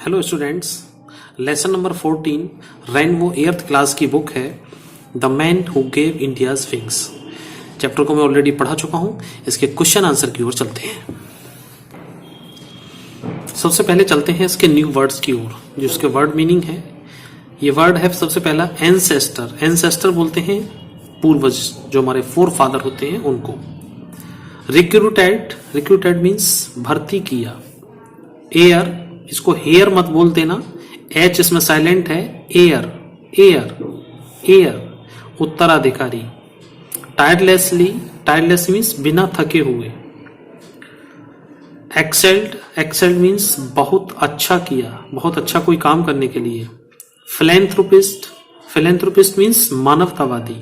Hello students, lesson number 14 rainbow 8th class की book है the man who gave India's wings. Chapter को मैं already पढ़ा चुका हूं। इसके क्वेश्चन आंसर की ओर चलते हैं। सबसे पहले चलते हैं इसके न्यू वर्ड्स की ओर, जो इसके वर्ड मीनिंग है। ये वर्ड है सबसे पहला एंसेस्टर। एंसेस्टर बोलते हैं पूर्वज, जो हमारे फोर फादर होते हैं उनको। रिक्रूटेड, रिक्रूटेड मीन्स भर्ती किया। एयर, इसको हेयर मत बोल देना, एच इसमें साइलेंट है। एयर, एयर, एयर उत्तराधिकारी। टायरलेसली, टायरलेस मीन्स बिना थके हुए। एक्सेल्ड, एक्सेल्ड मीन्स बहुत अच्छा किया, बहुत अच्छा कोई काम करने के लिए। फिलेंथ्रोपिस्ट, फिलेंथ्रोपिस्ट मीन्स मानवतावादी।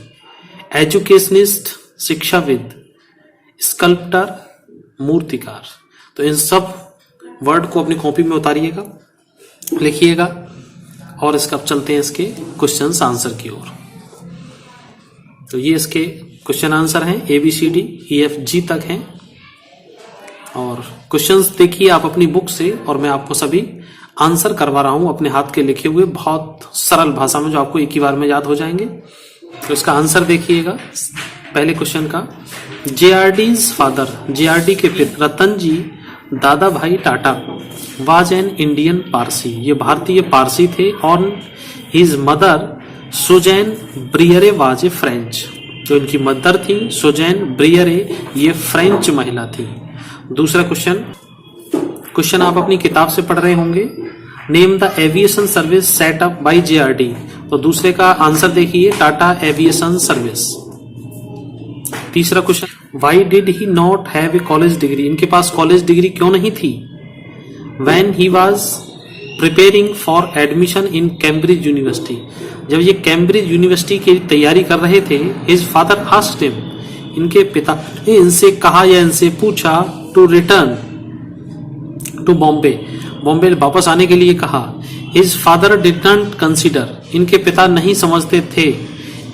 एजुकेशनिस्ट, शिक्षाविद। स्कल्प्टर, मूर्तिकार। तो इन सब वर्ड को अपनी कॉपी में उतारिएगा, लिखिएगा और इसका अब चलते हैं इसके क्वेश्चन आंसर की ओर। तो ये इसके क्वेश्चन आंसर हैं, ABCD EFG तक हैं। और क्वेश्चंस देखिए आप अपनी बुक से, और मैं आपको सभी आंसर करवा रहा हूं अपने हाथ के लिखे हुए, बहुत सरल भाषा में, जो आपको एक ही बार में याद हो जाएंगे। तो इसका आंसर देखिएगा पहले क्वेश्चन का। JRD's फादर, JRD के पिता रतन ji Dadabhai Tata was an Indian Parsi, ये भारतीय पारसी थे। और his mother Suzanne Briere was a French, जो इनकी मदर थी सुजैन ब्रियरे, ये फ्रेंच महिला थी। दूसरा क्वेश्चन, क्वेश्चन आप अपनी किताब से पढ़ रहे होंगे। Name the aviation service set up by JRD, तो दूसरे का आंसर देखिए, टाटा एविएशन सर्विस। तीसरा question, why did he not have a college degree, इनके पास कॉलेज डिग्री क्यों नहीं थी। When he was preparing for admission in Cambridge university, जब ये कैम्ब्रिज यूनिवर्सिटी की तैयारी कर रहे थे, हिज फादर आस्क्ड हिम, इनके पिता ने इनसे कहा या इनसे पूछा, to return to Bombay, Bombay वापस आने के लिए कहा। His father did not consider, इनके पिता नहीं समझते थे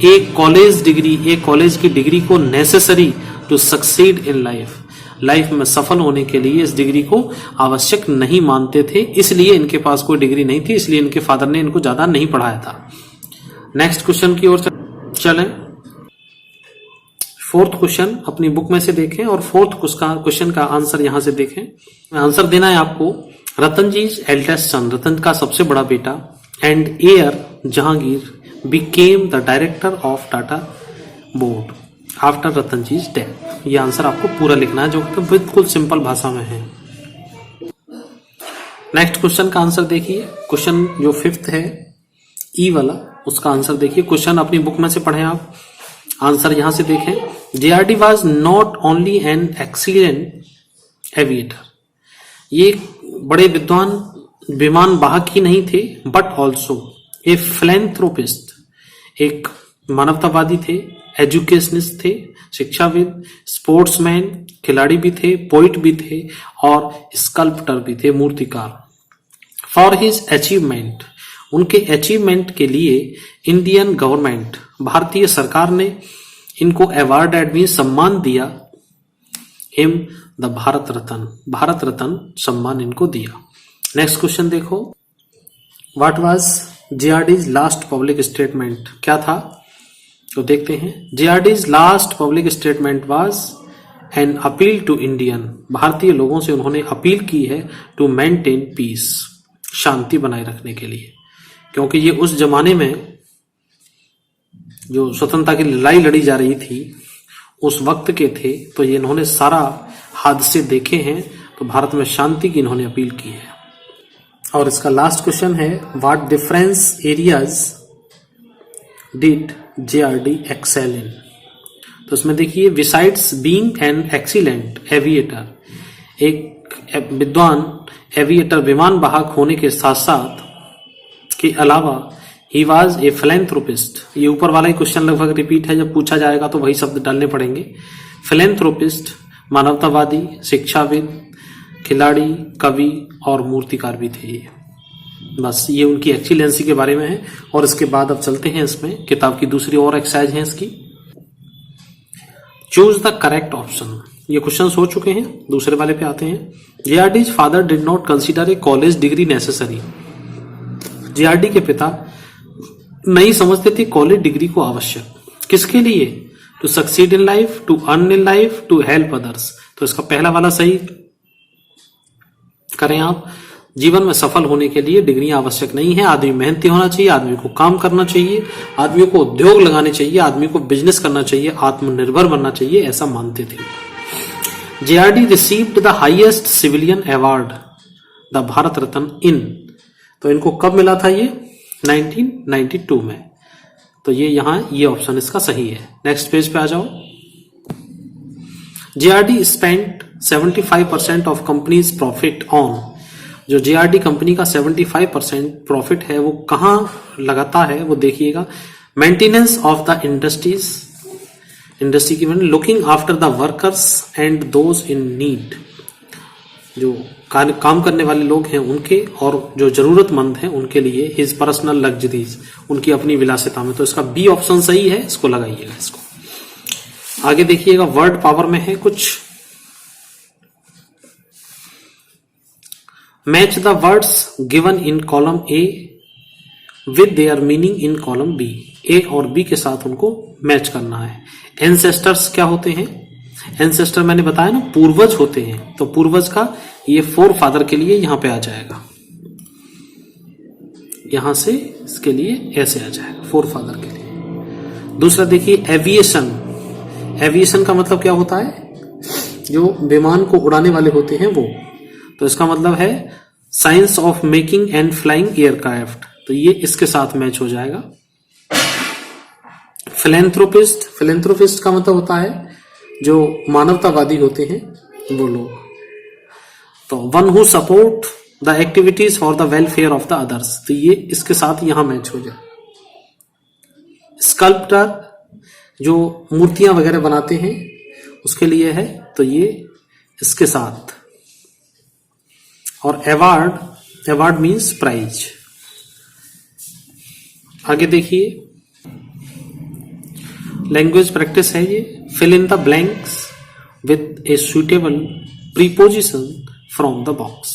एक कॉलेज डिग्री, एक कॉलेज की डिग्री को necessary to succeed in life, life में सफल होने के लिए इस डिग्री को आवश्यक नहीं मानते थे, इसलिए इनके पास कोई डिग्री नहीं थी, इसलिए इनके फादर ने इनको ज्यादा नहीं पढ़ाया था। नेक्स्ट क्वेश्चन की ओर चलें। फोर्थ क्वेश्चन अपनी बुक में से देखें और फोर्थ क्वेश्चन का आंसर यहां से देखें। आंसर देना है आपको। रतन जी एल्डेस्ट सन, रतन का सबसे बड़ा बेटा, एंड एयर Jahangir became the director of Tata board after Ratan ji's death। ये आंसर आपको पूरा लिखना है, जो कि बिल्कुल सिंपल भाषा में है। नेक्स्ट क्वेश्चन का आंसर देखिए। क्वेश्चन जो फिफ्थ है ई वाला, उसका आंसर देखिए। क्वेश्चन अपनी बुक में से पढ़ें आप, आंसर यहां से देखें। JRD was not only an excellent aviator, ये बड़े विद्वान विमान वाहक ही नहीं थे, बट ऑल्सो ए philanthropist, एक मानवतावादी थे। एजुकेशनिस्ट थे, शिक्षाविद। स्पोर्ट्समैन, खिलाड़ी भी थे, पोइट भी थे, और स्कल्प्टर भी थे, मूर्तिकार। फॉर हिज अचीवमेंट, उनके अचीवमेंट के लिए इंडियन गवर्नमेंट, भारतीय सरकार ने इनको अवार्ड एडमी सम्मान दिया। हिम द भारत रत्न, भारत रत्न सम्मान इनको दिया। नेक्स्ट क्वेश्चन देखो। What was JRD's last public statement, क्या था तो देखते हैं। JRD's last public statement was an appeal to Indian, भारतीय लोगों से उन्होंने अपील की है टू मेंटेन पीस, शांति बनाए रखने के लिए, क्योंकि ये उस जमाने में जो स्वतंत्रता की लड़ाई लड़ी जा रही थी उस वक्त के थे, तो ये इन्होंने सारा हादसे देखे हैं, तो भारत में शांति की इन्होंने अपील की है। और इसका लास्ट क्वेश्चन है, what difference areas did JRD excel in, तो इसमें देखिए, besides being an excellent aviator, एक विद्वान एविएटर विमान वाहक होने के साथ साथ के अलावा, ही वाज ए philanthropist, ये ऊपर वाला ही क्वेश्चन लगभग रिपीट है, जब पूछा जाएगा तो वही शब्द डालने पड़ेंगे। philanthropist मानवतावादी, शिक्षाविद, खिलाड़ी, कवि और मूर्तिकार भी थे। बस ये उनकी एक्सीलेंसी के बारे में है। और इसके बाद अब चलते हैं इसमें किताब की दूसरी और एक्सरसाइज है इसकी। चूज द करेक्ट ऑप्शन, ये क्वेश्चन हो चुके हैं, दूसरे वाले पे आते हैं। JRD's father did not consider a college degree necessary, JRD के पिता नहीं समझते थे कॉलेज डिग्री को आवश्यक, किसके लिए? To succeed in life, to earn in life, to help others. तो इसका पहला वाला सही करें आप। जीवन में सफल होने के लिए डिग्री आवश्यक नहीं है, आदमी मेहनती होना चाहिए, आदमी को काम करना चाहिए, आदमी को उद्योग लगाने चाहिए, आदमी को बिजनेस करना चाहिए, आत्मनिर्भर बनना चाहिए, ऐसा मानते थे। JRD received the highest civilian award the Bharat Ratna in, तो इनको कब मिला था ये? 1992 में। तो ये यहां ये ऑप्शन इसका सही है। नेक्स्ट पेज पे आ जाओ। JRD spent 75% of companies profit on, जो जेआरडी कंपनी का 75% प्रॉफिट है वो कहां लगाता है वो देखिएगा। Maintenance of the industries, industry की मैंने looking after the workers and those in need, जो काम करने वाले लोग हैं उनके और जो जरूरतमंद हैं उनके लिए, हिज पर्सनल लग्जरीज, उनकी अपनी विलासिता में। तो इसका बी ऑप्शन सही है, इसको लगाइएगा। इसको आगे देखिएगा, वर्ड पावर में है कुछ। Match the words given in column A with their meaning in column B, A और बी के साथ उनको मैच करना है। एंसेस्टर्स क्या होते हैं? एंसेस्टर मैंने बताया ना, पूर्वज होते हैं, तो पूर्वज का ये फोर फादर के लिए यहां पे आ जाएगा, यहां से इसके लिए ऐसे आ जाएगा, फोर फादर के लिए। दूसरा देखिए एविएशन, एविएशन का मतलब क्या होता है? जो विमान को उड़ाने वाले होते हैं वो, तो इसका मतलब है science of making and flying aircraft, तो ये इसके साथ मैच हो जाएगा। फिलेंथ्रोपिस्ट, फिलेंथ्रोपिस्ट का मतलब होता है जो मानवतावादी होते हैं वो लोग, तो one who support the activities for the welfare of the others, तो ये इसके साथ यहां मैच हो जाए। स्कल्प्टर जो मूर्तियां वगैरह बनाते हैं उसके लिए है, तो ये इसके साथ। और अवार्ड, अवार्ड मीन्स प्राइज। आगे देखिए, लैंग्वेज प्रैक्टिस है ये। Fill in the blanks with a suitable preposition from the box,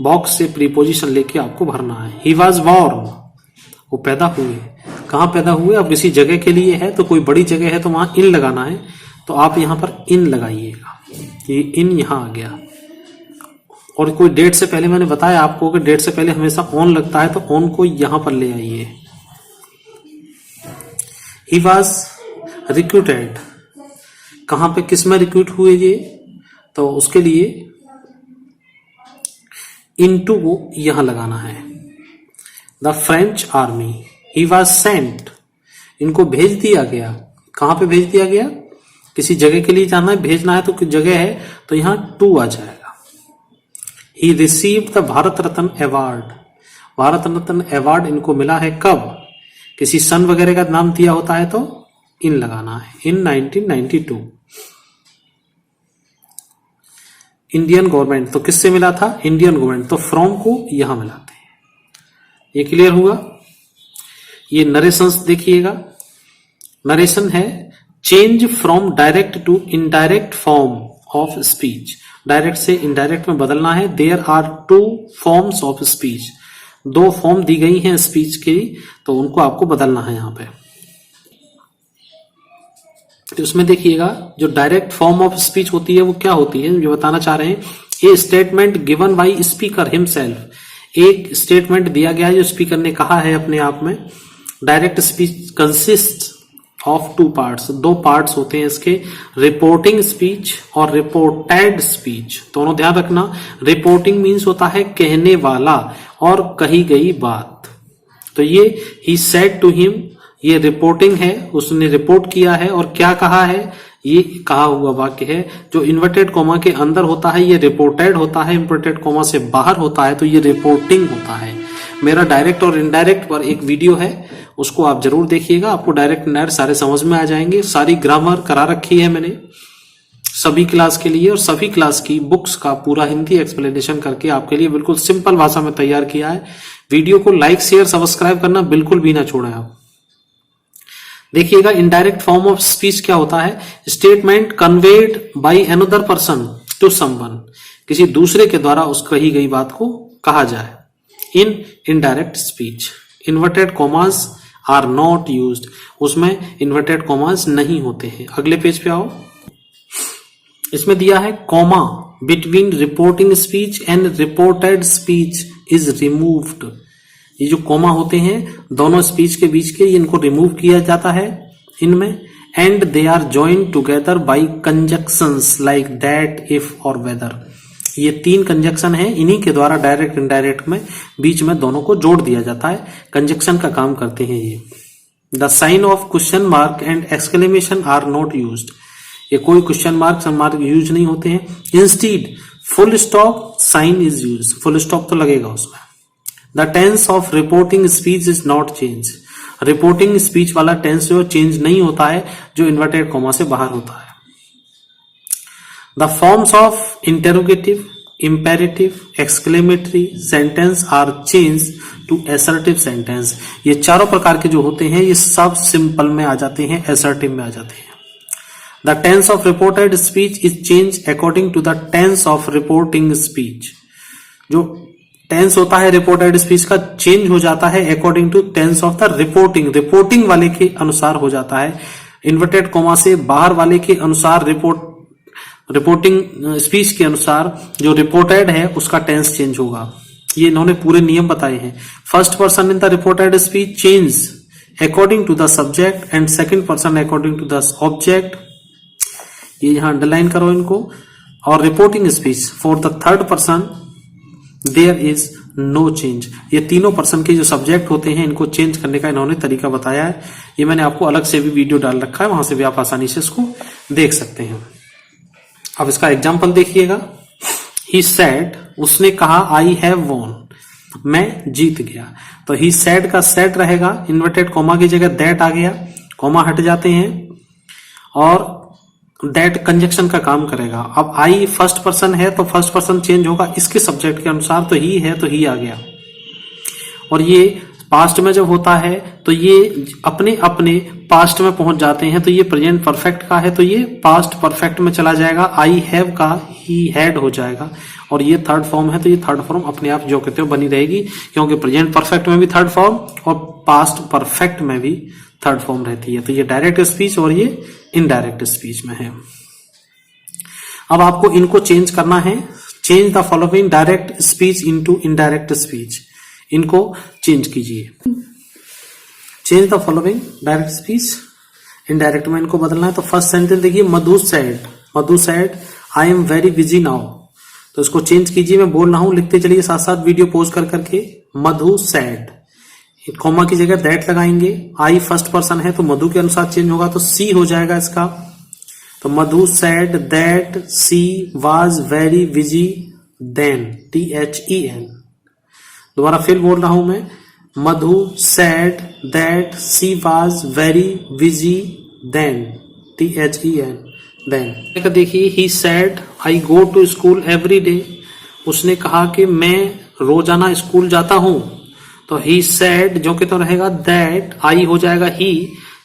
box से प्रीपोजिशन लेके आपको भरना है। ही वॉज बॉर्न, वो पैदा हुए, कहां पैदा हुए? अब किसी जगह के लिए है तो कोई बड़ी जगह है तो वहां इन लगाना है, तो आप यहां पर इन लगाइएगा, ये इन यहां आ गया। और कोई डेट से पहले मैंने बताया आपको कि डेट से पहले हमेशा ऑन लगता है, तो ऑन को यहां पर ले आइए। ही वॉज रिक्रूटेड, कहां पे किस में रिक्रूट हुए ये? तो उसके लिए इनटू को यहां लगाना है। The French army, he was sent, इनको भेज दिया गया। कहां पे भेज दिया गया? किसी जगह के लिए जाना है, भेजना है तो कुछ जगह है, तो यहां टू आ जाएगा। He received the Bharat Ratna award, Bharat Ratna award इनको मिला है कब? किसी सन वगैरह का नाम दिया होता है तो इन लगाना है, इन 1992। इंडियन गवर्नमेंट, तो किससे मिला था? इंडियन गवर्नमेंट, तो फ्रॉम को यहां मिलाते हैं। ये क्लियर हुआ? ये नरेशंस देखिएगा, नरेशन है change from direct to indirect form of speech, direct से इनडायरेक्ट में बदलना है। There are two forms of speech, दो फॉर्म दी गई हैं स्पीच की, तो उनको आपको बदलना है यहां पे। तो उसमें देखिएगा जो डायरेक्ट फॉर्म ऑफ स्पीच होती है वो क्या होती है, जो बताना चाह रहे हैं। ए statement given by speaker himself, एक स्टेटमेंट दिया गया है जो स्पीकर ने कहा है अपने आप में। Direct speech consist of two parts, दो पार्ट्स होते हैं इसके, रिपोर्टिंग स्पीच और रिपोर्टेड स्पीच, दोनों ध्यान रखना। रिपोर्टिंग मीन्स होता है कहने वाला और कही गई बात, तो ये ही सेड टू हिम, ये रिपोर्टिंग है, उसने रिपोर्ट किया है। और क्या कहा है? ये कहा हुआ वाक्य है। जो इन्वर्टेड कॉमा के अंदर होता है ये रिपोर्टेड होता है, इन्वर्टेड कॉमा से बाहर होता है तो ये रिपोर्टिंग होता है। मेरा डायरेक्ट और इनडायरेक्ट पर एक वीडियो है, उसको आप जरूर देखिएगा, आपको डायरेक्ट इनडायरेक्ट सारे समझ में आ जाएंगे। सारी ग्रामर करा रखी है मैंने सभी क्लास के लिए, और सभी क्लास की बुक्स का पूरा हिंदी एक्सप्लेनेशन करके आपके लिए बिल्कुल सिंपल भाषा में तैयार किया है। वीडियो को लाइक शेयर सब्सक्राइब करना बिल्कुल भी ना छोड़ें आप। देखिएगा इनडायरेक्ट फॉर्म ऑफ स्पीच क्या होता है? Statement conveyed by another person to someone, किसी दूसरे के द्वारा उस कही गई बात को कहा जाए। In indirect speech inverted commas are not used, उसमें इन्वर्टेड कॉमास नहीं होते हैं। अगले पेज पे आओ, इसमें दिया है comma between reporting speech and reported speech is removed. ये जो कॉमा होते हैं दोनों स्पीच के बीच के, इनको रिमूव किया जाता है इनमें, and they are joined together by conjunctions like that, if और वेदर। ये 3 कंजक्शन है, इन्हीं के द्वारा डायरेक्ट इनडायरेक्ट में बीच में दोनों को जोड़ दिया जाता है, कंजक्शन का काम करते हैं ये। The sign of question mark and exclamation are not used, ये कोई क्वेश्चन मार्क यूज नहीं होते हैं। Instead full stop sign is use, full stop तो लगेगा उसमें। The tense of reporting speech is not change, reporting speech वाला tense जो चेंज नहीं होता है जो इन्वर्टेड कॉमा से बाहर होता है। The forms of interrogative, imperative, exclamatory sentence are change to assertive sentence. ये चारों प्रकार के जो होते हैं ये सब सिंपल में आ जाते हैं, असर्टिव में आ जाते हैं। The tense of reported speech is change according to the tense of reporting speech, जो टेंस होता है रिपोर्टेड स्पीच का चेंज हो जाता है according to tense of the reporting वाले के अनुसार हो जाता है। इन्वर्टेड कॉमा से बाहर वाले के अनुसार रिपोर्टिंग स्पीच के अनुसार जो रिपोर्टेड है उसका टेंस चेंज होगा। ये इन्होंने पूरे नियम बताए हैं। First person in the reported speech change according to the subject and second person according to the object, ये यहां अंडरलाइन करो इनको। और reporting speech for the third person there is no change, ये तीनों पर्सन के जो सब्जेक्ट होते हैं इनको चेंज करने का इन्होंने तरीका बताया है। ये मैंने आपको अलग से भी वीडियो डाल रखा है, वहां से भी आप आसानी से इसको देख सकते हैं। अब इसका एग्जाम्पल देखिएगा। ही सेड, उसने कहा, आई हैव वॉन, मैं जीत गया। तो ही सेड का सेड रहेगा, इन्वर्टेड कॉमा की जगह दैट आ गया, कॉमा हट जाते हैं और दैट कंजक्शन का काम करेगा। अब आई फर्स्ट पर्सन है तो फर्स्ट पर्सन चेंज होगा इसके सब्जेक्ट के अनुसार, तो ही है तो ही आ गया। और ये पास्ट में जब होता है तो ये अपने अपने पास्ट में पहुंच जाते हैं, तो ये प्रेजेंट परफेक्ट का है तो ये पास्ट परफेक्ट में चला जाएगा। आई हैव का ही हैड हो जाएगा। और ये थर्ड फॉर्म है तो ये थर्ड फॉर्म अपने आप जो कहते हो बनी रहेगी, क्योंकि प्रेजेंट परफेक्ट में भी थर्ड फॉर्म और पास्ट परफेक्ट में भी थर्ड फॉर्म रहती है। तो ये डायरेक्ट स्पीच और ये इनडायरेक्ट स्पीच में है। अब आपको इनको चेंज करना है। Change the following direct speech into indirect speech, इनको चेंज कीजिए। Change the following direct speech indirect में इनको बदलना है। तो फर्स्ट सेंटेंस देखिए, Madhu said I am very busy now, तो इसको चेंज कीजिए। मैं बोल रहा हूं, लिखते चलिए साथ साथ वीडियो पॉज कर करके। मधु सेड, कॉमा की जगह दैट लगाएंगे। आई फर्स्ट पर्सन है तो मधु के अनुसार चेंज होगा, तो सी हो जाएगा इसका। तो Madhu said that she was very busy then, THEN। दोबारा फिर बोल रहा हूं मैं, Madhu said that she was very busy then, THEN then. देखिए, he said I go to school every day, उसने कहा कि मैं रोजाना स्कूल जाता हूं। तो ही सेड जो कि तो रहेगा दैट, आई हो जाएगा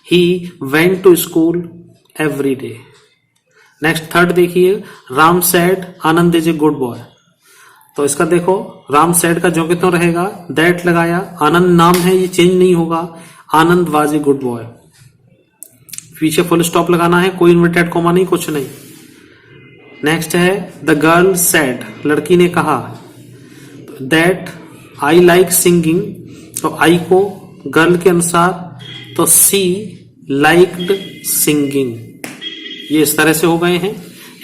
he went to school every day. Next third देखिए, Ram said Anand is a good boy, तो इसका देखो राम सेड का जो कि तो रहेगा दैट लगाया, आनंद नाम है ये चेंज नहीं होगा, आनंद वाज ए गुड बॉय। पीछे फुल स्टॉप लगाना है, कोई इन्वर्टेड कॉमा नहीं, कुछ नहीं। नेक्स्ट है द गर्ल सेड, लड़की ने कहा, दैट आई लाइक सिंगिंग, तो आई को गर्ल के अनुसार, तो सी लाइक्ड सिंगिंग। ये इस तरह से हो गए हैं।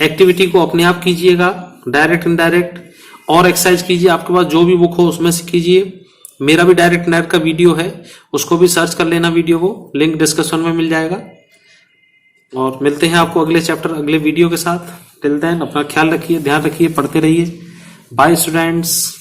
एक्टिविटी को अपने आप कीजिएगा, डायरेक्ट इनडायरेक्ट, और एक्सरसाइज कीजिए। आपके पास जो भी बुक हो उसमें से कीजिए। मेरा भी डायरेक्ट इनडायरेक्ट का वीडियो है, उसको भी सर्च कर लेना, वीडियो को लिंक डिस्क्रिप्शन में मिल जाएगा। और मिलते हैं आपको अगले चैप्टर अगले वीडियो के साथ। टिल देन अपना ख्याल रखिए, ध्यान रखिए, पढ़ते रहिए। Bye students.